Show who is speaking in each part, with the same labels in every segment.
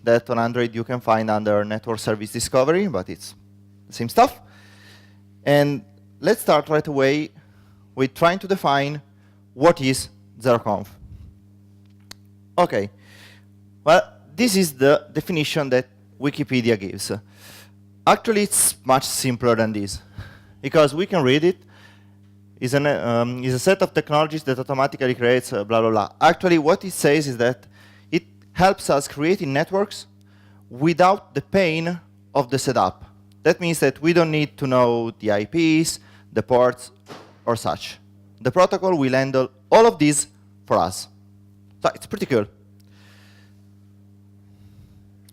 Speaker 1: That on Android you can find under Network Service Discovery, but it's the same stuff. And let's start right away with trying to define what is ZeroConf. OK. Well, this is the definition that Wikipedia gives. Actually, it's much simpler than this, because we can read it. It's a set of technologies that automatically creates blah, blah, blah. Actually, what it says is that it helps us creating networks without the pain of the setup. That means that we don't need to know the IPs, the ports, or such. The protocol will handle all of these for us. So it's pretty cool.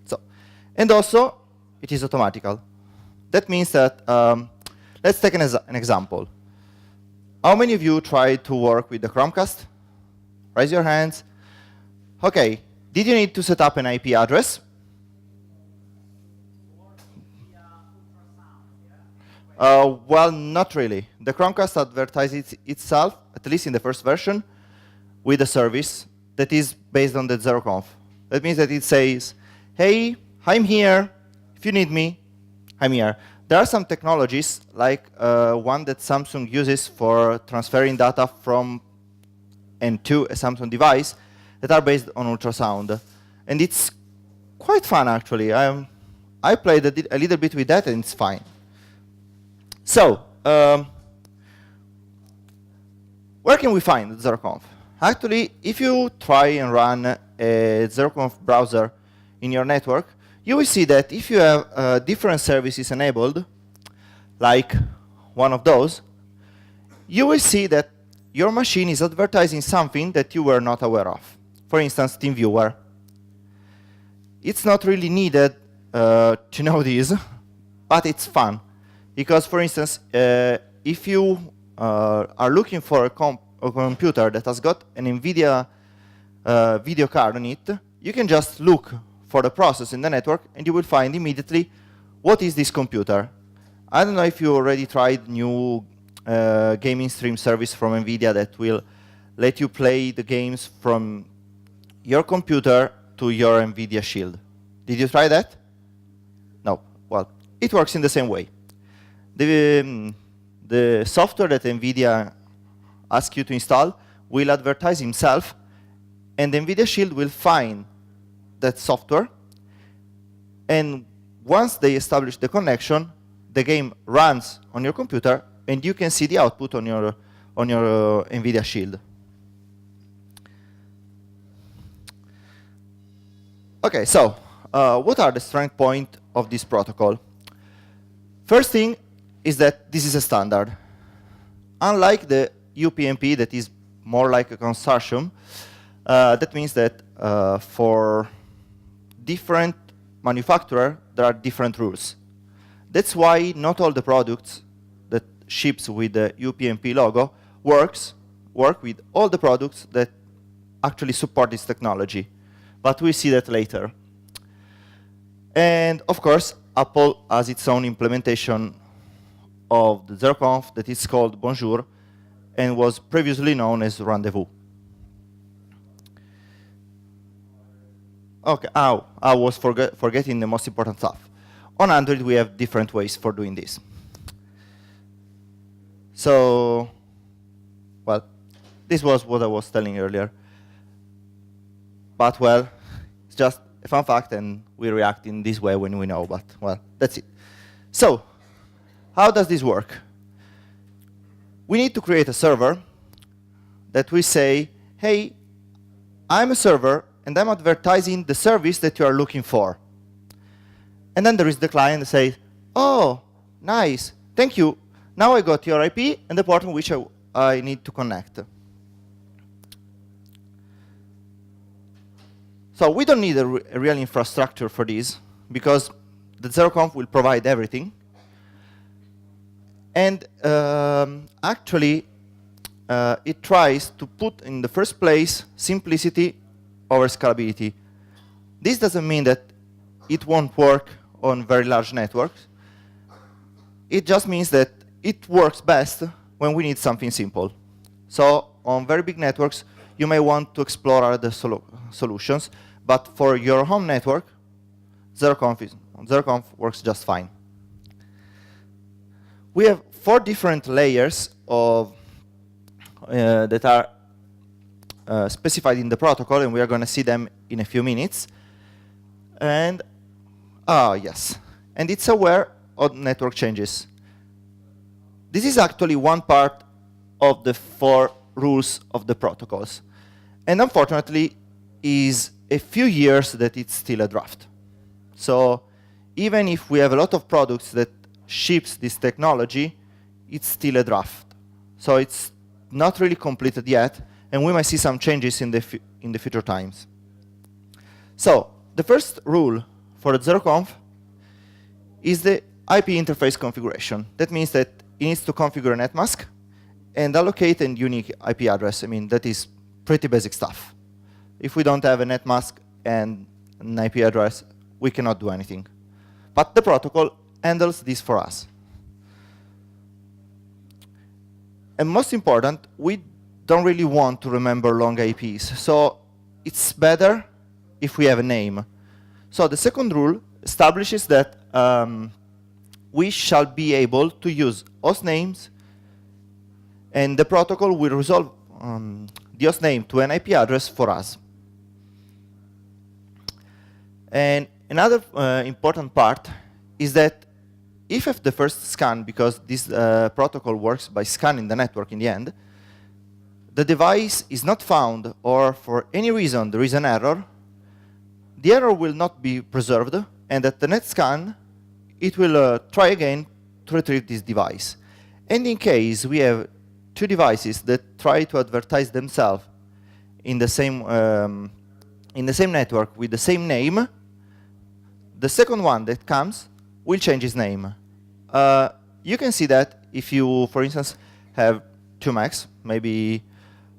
Speaker 1: So, and also, it is automatical. That means that, let's take an example. How many of you tried to work with the Chromecast? Raise your hands. OK. Did you need to set up an IP address? Well, not really. The Chromecast advertises itself, at least in the first version, with a service that is based on the ZeroConf. That means that it says, hey, I'm here. If you need me, I'm here. There are some technologies, like one that Samsung uses for transferring data from and to a Samsung device, that are based on ultrasound. And it's quite fun, actually. I played a little bit with that, and it's fine. So, where can we find ZeroConf? Actually, if you try and run a ZeroConf browser in your network, you will see that if you have different services enabled, like one of those, you will see that your machine is advertising something that you were not aware of. For instance, TeamViewer. It's not really needed to know this, but it's fun. Because, for instance, if you are looking for a computer that has got an NVIDIA video card on it, you can just look for the process in the network, and you will find immediately what is this computer. I don't know if you already tried new gaming stream service from NVIDIA that will let you play the games from your computer to your NVIDIA Shield. Did you try that? No. Well, it works in the same way. The software that NVIDIA asks you to install will advertise himself, and the NVIDIA Shield will find that software. And once they establish the connection, the game runs on your computer, and you can see the output on your NVIDIA Shield. OK, so what are the strength points of this protocol? First thing is that this is a standard. Unlike the UPnP that is more like a consortium, that means that for different manufacturers, there are different rules. That's why not all the products that ships with the UPnP logo work with all the products that actually support this technology. But we'll see that later. And of course, Apple has its own implementation of the ZeroConf that is called Bonjour and was previously known as Rendezvous. OK, I was forgetting the most important stuff. On Android, we have different ways for doing this. So, well, this was what I was telling earlier. But, well, it's just a fun fact, and we react in this way when we know. But, well, that's it. So, how does this work? We need to create a server that we say, hey, I'm a server, and I'm advertising the service that you are looking for. And then there is the client that says, oh, nice, thank you. Now I got your IP and the port on which I need to connect. So we don't need a real infrastructure for this, because the ZeroConf will provide everything. And actually, it tries to put in the first place simplicity over scalability. This doesn't mean that it won't work on very large networks. It just means that it works best when we need something simple. So on very big networks, you may want to explore other solutions, but for your home network, ZeroConf works just fine. We have 4 different layers of that are specified in the protocol, and we are going to see them in a few minutes. And yes, and it's aware of network changes. This is actually one part of the 4 rules of the protocols, and unfortunately, is a few years that it's still a draft. So even if we have a lot of products that ships this technology, it's still a draft. So it's not really completed yet, and we might see some changes in the future times. So the first rule for ZeroConf is the IP interface configuration. That means that it needs to configure a net mask and allocate a unique IP address. I mean, that is pretty basic stuff. If we don't have a net mask and an IP address, we cannot do anything. But the protocol handles this for us. And most important, we don't really want to remember long IPs. So it's better if we have a name. So the second rule establishes that we shall be able to use host names, and the protocol will resolve the host name to an IP address for us. And another important part is that if at the first scan, because this protocol works by scanning the network in the end, the device is not found, or for any reason there is an error, the error will not be preserved, and at the next scan, it will try again to retrieve this device. And in case we have 2 devices that try to advertise themselves in the same network with the same name, the second one that comes will change its name. You can see that if you, for instance, have 2 Macs, maybe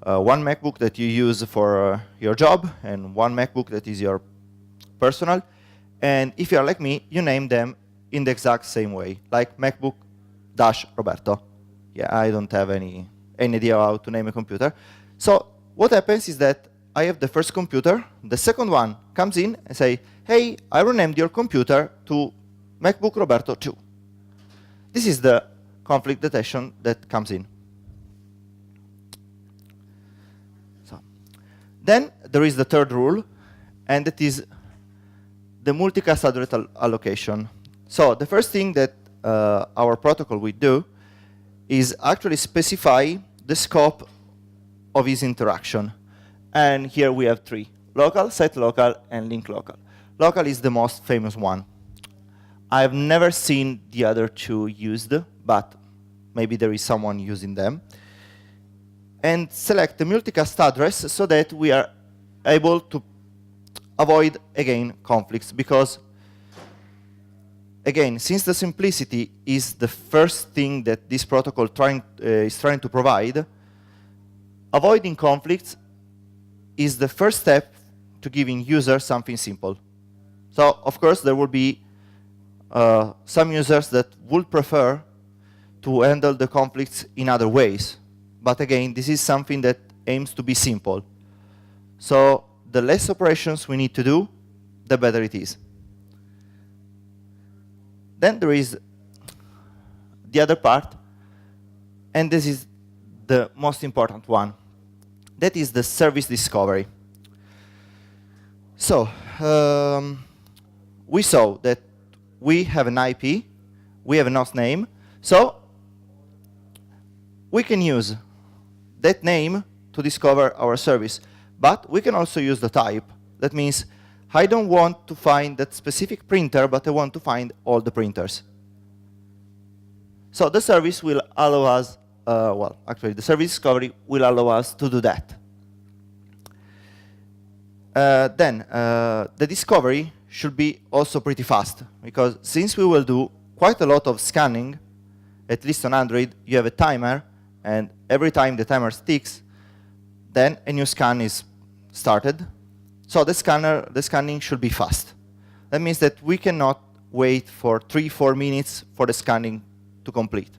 Speaker 1: one MacBook that you use for your job and one MacBook that is your personal, and if you're like me, you name them in the exact same way, like MacBook-Roberto. Yeah, I don't have any idea how to name a computer. So what happens is that I have the first computer, the second one comes in and say, hey, I renamed your computer to MacBook Roberto 2. This is the conflict detection that comes in. So then there is the third rule, and that is the multicast address allocation. So the first thing that our protocol will do is actually specify the scope of its interaction. And here we have 3: local, set local, and link local. Local is the most famous one. I've never seen the other 2 used, but maybe there is someone using them. And select the multicast address so that we are able to avoid, again, conflicts, because, again, since the simplicity is the first thing that this protocol is trying to provide, avoiding conflicts is the first step to giving users something simple. So, of course, there will be some users that would prefer to handle the conflicts in other ways. But again, this is something that aims to be simple. So the less operations we need to do, the better it is. Then there is the other part, and this is the most important one. That is the service discovery. So we saw that we have an IP, we have a host name, so we can use that name to discover our service. But we can also use the type. That means I don't want to find that specific printer, but I want to find all the printers. So the service will allow us, well, actually, the service discovery will allow us to do that. Then the discovery should be also pretty fast, because since we will do quite a lot of scanning, at least on Android, you have a timer, and every time the timer ticks, then a new scan is started. So the scanning should be fast. That means that we cannot wait for 3-4 minutes for the scanning to complete.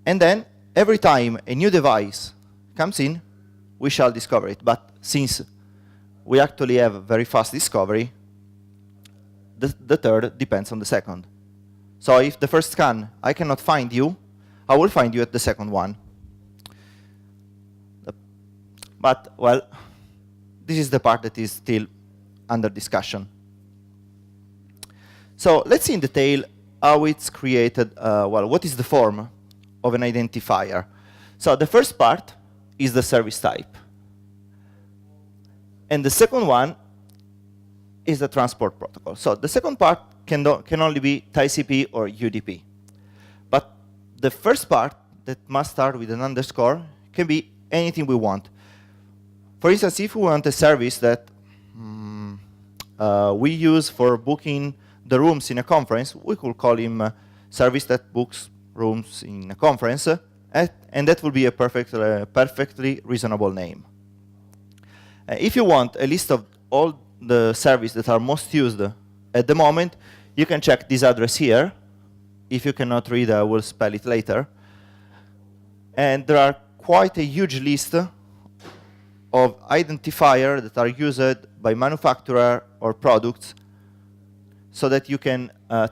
Speaker 1: And then every time a new device comes in, we shall discover it. But since we actually have very fast discovery, the third depends on the second. So if the first scan, I cannot find you, I will find you at the second one. But, well, this is the part that is still under discussion. So let's see in detail how it's created, well, what is the form of an identifier. So the first part is the service type. And the second one is the transport protocol. So the second part can only be TCP or UDP. But the first part that must start with an underscore can be anything we want. For instance, if we want a service that we use for booking the rooms in a conference, we could call him service that books rooms in a conference, and that will be a perfectly reasonable name. If you want a list of all the services that are most used at the moment, you can check this address here. If you cannot read, I will spell it later. And there are quite a huge list of identifiers that are used by manufacturer or products so that you can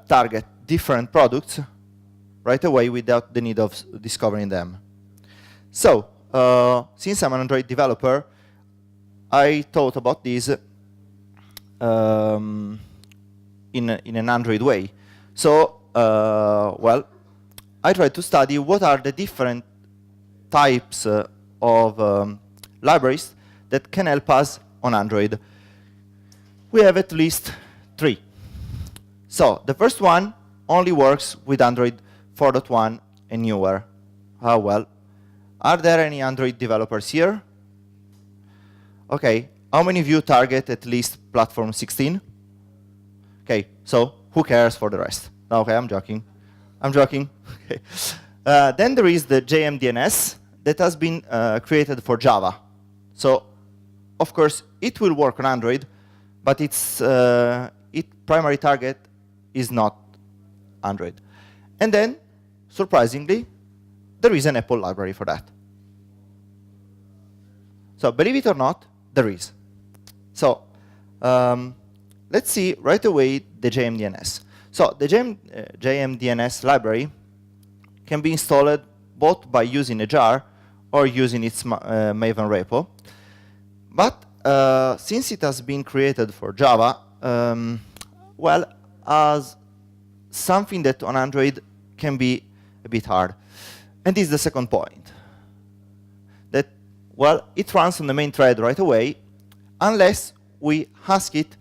Speaker 1: target different products right away without the need of discovering them. So, since I'm an Android developer, I thought about this in an Android way. So, well, I tried to study what are the different types of libraries that can help us on Android. We have at least 3. So, the first one only works with Android 4.1 and newer. Well, are there any Android developers here? Okay, how many of you target at least platform 16? Okay, so who cares for the rest? Okay, I'm joking. I'm joking. Okay. Then there is the JMDNS that has been created for Java. So, of course, it will work on Android, but its primary target is not Android. And then, surprisingly, there is an Apple library for that. So, believe it or not, there is. So, let's see right away the JMDNS. So, the JMDNS library can be installed both by using a jar or using its Maven repo. But since it has been created for Java, well, as something that on Android can be a bit hard. And this is the second point. That, well, it runs on the main thread right away, unless we ask it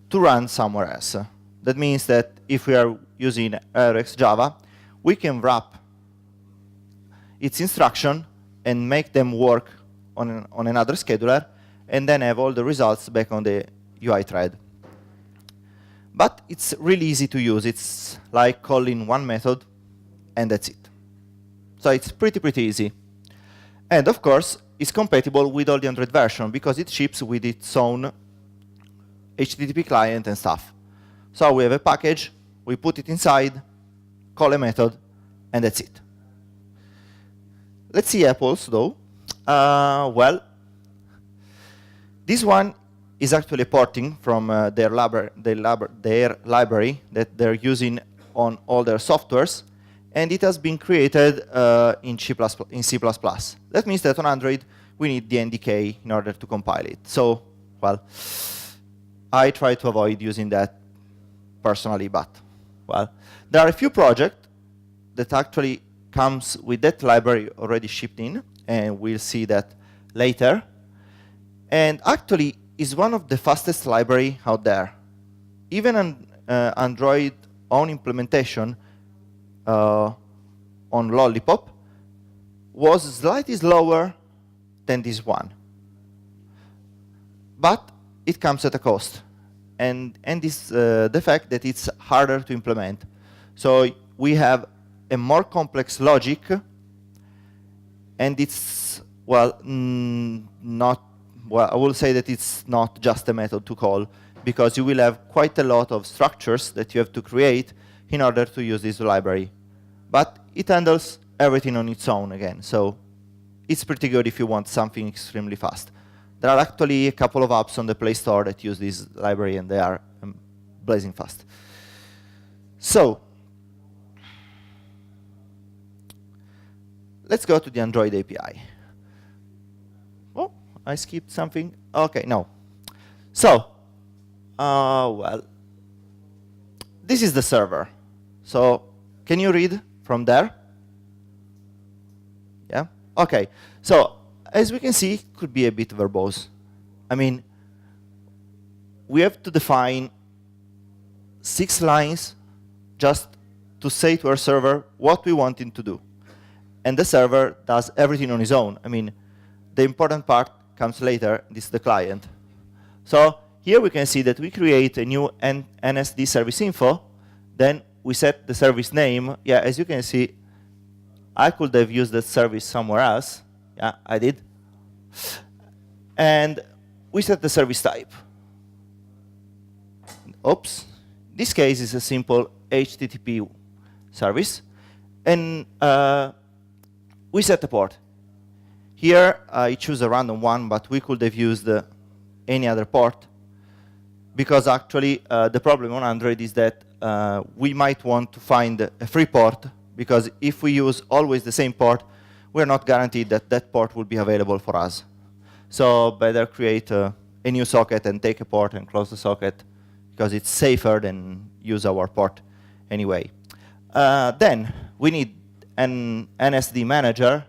Speaker 1: to run somewhere else. That means that if we are using RX Java, we can wrap its instruction and make them work on another scheduler, and then have all the results back on the UI thread. But it's really easy to use. It's like calling one method, and that's it. So it's pretty easy. And of course, it's compatible with all the Android version, because it ships with its own HTTP client and stuff. So we have a package, we put it inside, call a method, and that's it. Let's see Apple's, though. Well, this one is actually porting from their library that they're using on all their softwares, and it has been created in C++. That means that on Android, we need the NDK in order to compile it. So, well, I try to avoid using that personally, but, well, there are a few projects that actually comes with that library already shipped in, and we'll see that later. And actually, is one of the fastest library out there. Even an Android own implementation on Lollipop was slightly slower than this one. But it comes at a cost. And this the fact that it's harder to implement. So we have a more complex logic, and it's, well, not, well, I will say that it's not just a method to call, because you will have quite a lot of structures that you have to create in order to use this library. But it handles everything on its own again, so it's pretty good if you want something extremely fast. There are actually a couple of apps on the Play Store that use this library, and they are blazing fast. So let's go to the Android API. Oh, I skipped something. OK, no. So, well, this is the server. So can you read from there? Yeah? OK. So as we can see, it could be a bit verbose. I mean, we have to define 6 lines just to say to our server what we want him to do. And the server does everything on his own. I mean, the important part comes later. This is the client. So here we can see that we create a new NSD service info. Then we set the service name. Yeah, as you can see, I could have used that service somewhere else. Yeah, I did. And we set the service type. Oops. This case is a simple HTTP service. And we set the port. Here, I choose a random one, but we could have used any other port. Because actually, the problem on Android is that we might want to find a free port, because if we use always the same port, we're not guaranteed that that port will be available for us. So better create a new socket and take a port and close the socket, because it's safer than use our port anyway. Then we need an NSD manager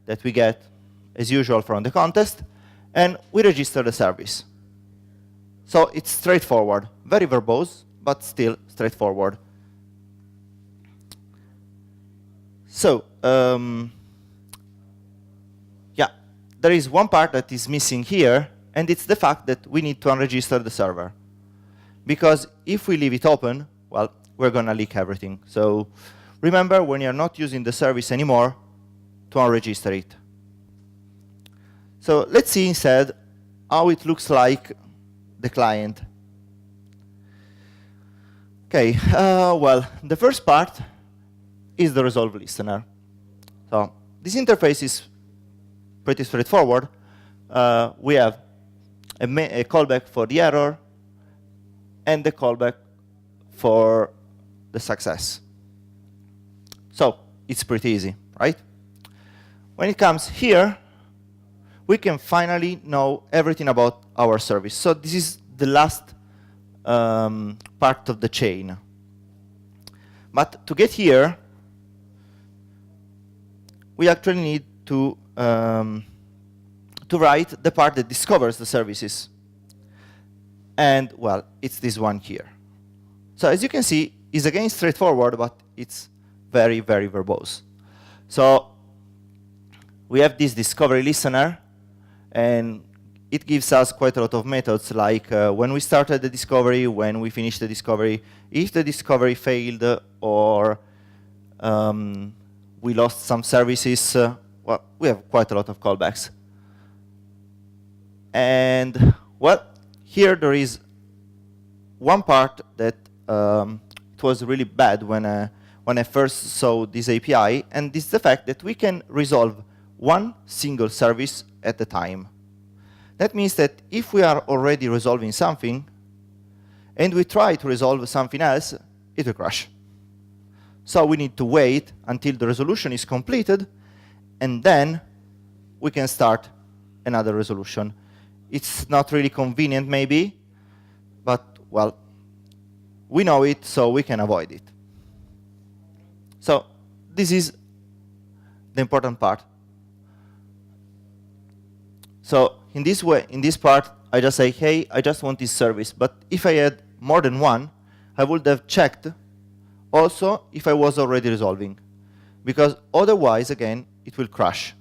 Speaker 1: that we get, as usual, from the contest, and we register the service. So it's straightforward, very verbose, but still straightforward. So yeah, there is one part that is missing here, and it's the fact that we need to unregister the server. Because if we leave it open, well, we're going to leak everything. So remember, when you're not using the service anymore, to unregister it. So let's see instead how it looks like the client. OK, well, the first part is the resolve listener. So this interface is pretty straightforward. We have a callback for the error and the callback for the success. So it's pretty easy, right? When it comes here, we can finally know everything about our service. So this is the last part of the chain. But to get here, we actually need to write the part that discovers the services. And, well, it's this one here. So as you can see, it's again straightforward, but it's very, very verbose. So we have this discovery listener, and it gives us quite a lot of methods, like when we started the discovery, when we finished the discovery, if the discovery failed, or we lost some services. Well, we have quite a lot of callbacks. And, well, here there is one part that it was really bad when I first saw this API, and it's the fact that we can resolve one single service at a time. That means that if we are already resolving something, and we try to resolve something else, it will crash. So we need to wait until the resolution is completed, and then we can start another resolution. It's not really convenient, maybe, but, well, we know it, so we can avoid it. So this is the important part. So in this way, in this part, I just say, hey, I just want this service. But if I had more than one, I would have checked also if I was already resolving. Because otherwise, again, it will crash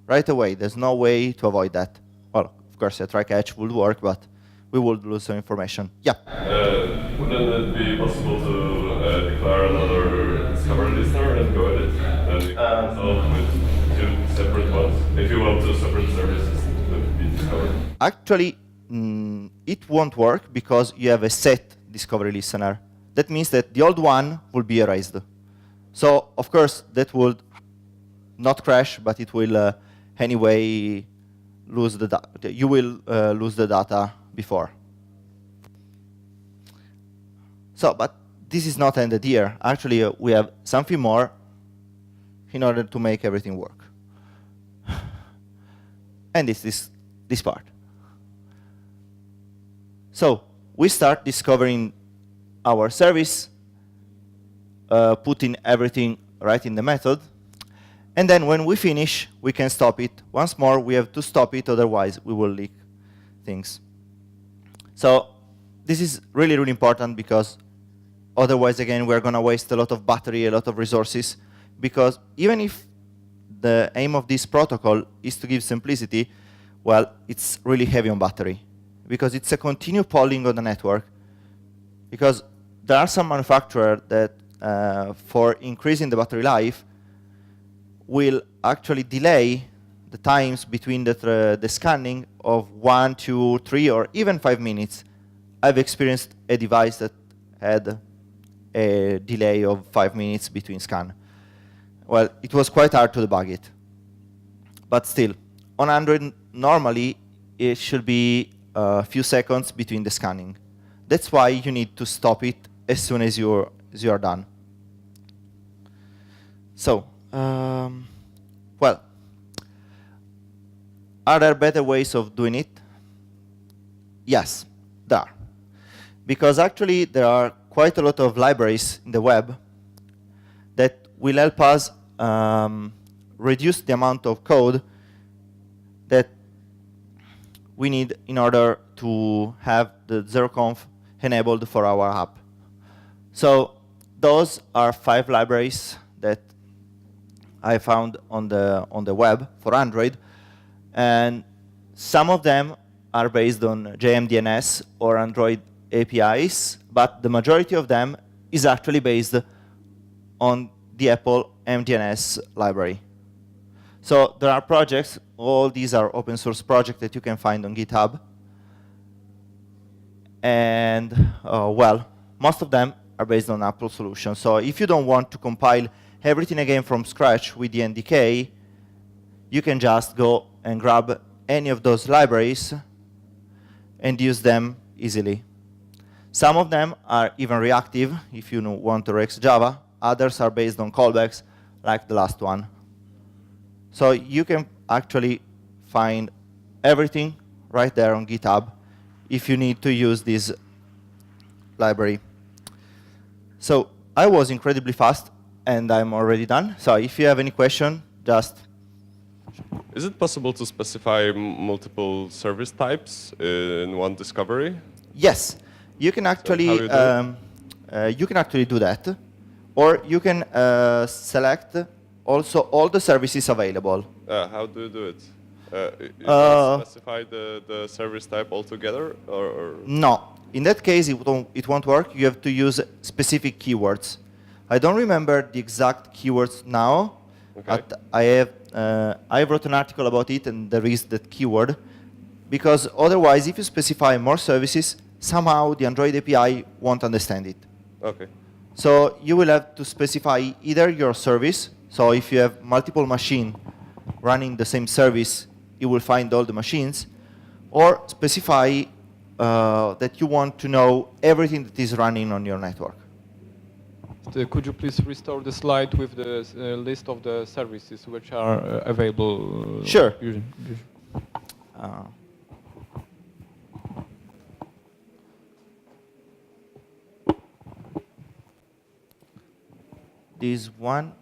Speaker 1: right away. There's no way to avoid that. Well, of course, a try catch would work, but we would lose some information. Yeah?
Speaker 2: Wouldn't it be possible to declare another discovery listener and go edit with two separate ones. If you want two separate services to be discovered.
Speaker 1: Actually, it won't work because you have a set discovery listener. That means that the old one will be erased. So, of course, that would not crash, but it will anyway lose the data. You will lose the data before. So, but this is not ended here. Actually, we have something more in order to make everything work. And this part. So we start discovering our service, putting everything right in the method. And then when we finish, we can stop it. Once more, we have to stop it, otherwise we will leak things. So this is really, really important because otherwise, again, we're going to waste a lot of battery, a lot of resources, because even if the aim of this protocol is to give simplicity, well, it's really heavy on battery, because it's a continuous polling on the network. Because there are some manufacturers that, for increasing the battery life, will actually delay the times between the scanning of 1, 2, 3, or even 5 minutes. I've experienced a device that had a delay of 5 minutes between scan. Well, it was quite hard to debug it. But still, on Android, normally, it should be a few seconds between the scanning. That's why you need to stop it as soon as you are done. So, well, are there better ways of doing it? Yes, there are. Because actually, there are quite a lot of libraries in the web that will help us reduce the amount of code that we need in order to have the ZeroConf enabled for our app. So those are 5 libraries that I found on the web for Android, and some of them are based on JMDNS or Android APIs, but the majority of them is actually based on the Apple MDNS library. So there are projects, all these are open source projects that you can find on GitHub. And well, most of them are based on Apple solutions. So if you don't want to compile everything again from scratch with the NDK, you can just go and grab any of those libraries and use them easily. Some of them are even reactive, if you want to React Java. Others are based on callbacks, like the last one. So you can actually find everything right there on GitHub if you need to use this library. So I was incredibly fast, and I'm already done. So if you have any question, just...
Speaker 3: Is it possible to specify multiple service types in one discovery?
Speaker 1: Yes. You can actually
Speaker 3: So
Speaker 1: you can actually do that, or you can select also all the services available.
Speaker 3: How do you do it? You specify the service type altogether, or?
Speaker 1: No. In that case, it won't work. You have to use specific keywords. I don't remember the exact keywords now.
Speaker 3: Okay.
Speaker 1: But I wrote an article about it, and there is that keyword. Because otherwise, if you specify more services, somehow the Android API won't understand it.
Speaker 3: Okay.
Speaker 1: So you will have to specify either your service. So if you have multiple machines running the same service, you will find all the machines. Or specify that you want to know everything that is running on your network.
Speaker 4: Could you please restore the slide with the list of the services which are available?
Speaker 1: Sure. This one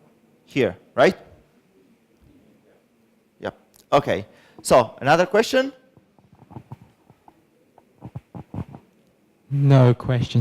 Speaker 1: here, right? Yep. Okay. So another question?
Speaker 5: No question.